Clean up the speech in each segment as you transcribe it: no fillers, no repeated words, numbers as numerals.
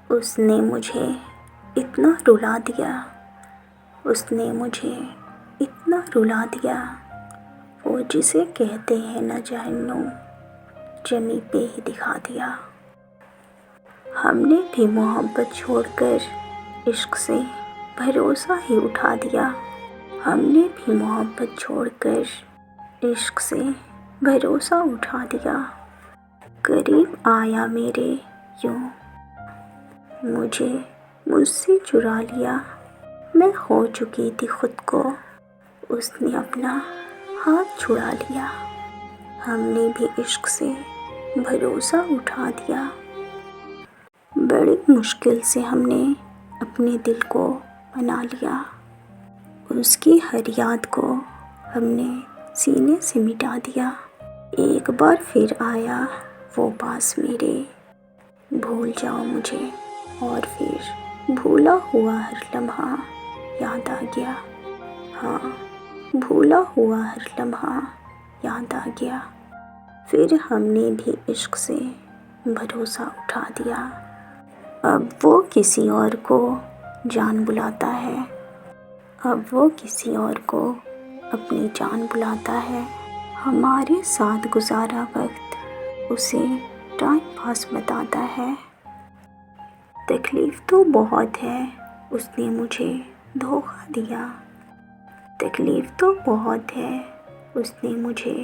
اس نے مجھے اتنا رلا دیا، اس نے مجھے اتنا رلا دیا، وہ جسے کہتے ہیں نہ جہنم زمیں پہ ہی دکھا دیا۔ ہم نے بھی محبت چھوڑ کر عشق سے بھروسہ ہی اٹھا دیا، ہم نے بھی محبت چھوڑ کر عشق سے بھروسہ اٹھا دیا۔ قریب آیا میرے یوں مجھے مجھ سے چرا لیا، میں کھو چکی تھی خود کو، اس نے اپنا ہاتھ چھڑا لیا۔ ہم نے بھی عشق سے بھروسہ اٹھا دیا، بڑی مشکل سے ہم نے اپنے دل کو بنا لیا، اس کی ہر یاد کو ہم نے سینے سے مٹا دیا۔ ایک بار پھر آیا وہ پاس میرے، بھول جاؤ مجھے، اور پھر بھولا ہوا ہر لمحہ یاد آ گیا، ہاں بھولا ہوا ہر لمحہ یاد آ گیا۔ پھر ہم نے بھی عشق سے بھروسہ اٹھا دیا، اب وہ کسی اور کو جان بلاتا ہے، اب وہ کسی اور کو اپنی جان بلاتا ہے۔ ہمارے ساتھ گزارا وقت اسے ٹائم پاس بتاتا ہے۔ تکلیف تو بہت ہے اس نے مجھے دھوکا دیا، تکلیف تو بہت ہے اس نے مجھے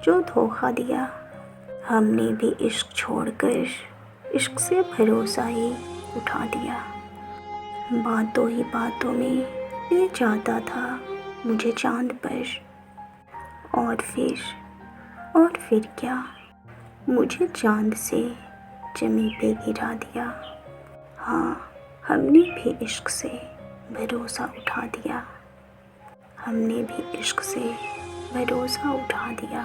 جو دھوکا دیا۔ ہم نے بھی عشق چھوڑ کر عشق سے بھروسہ ہی اٹھا دیا، باتوں ہی باتوں میں لے جاتا تھا مجھے چاند پر، اور پھر کیا، مجھے چاند سے زمیں پہ گرا دیا۔ ہاں ہم نے بھی عشق سے بھروسہ اٹھا دیا، ہم نے بھی عشق سے بھروسہ اٹھا دیا۔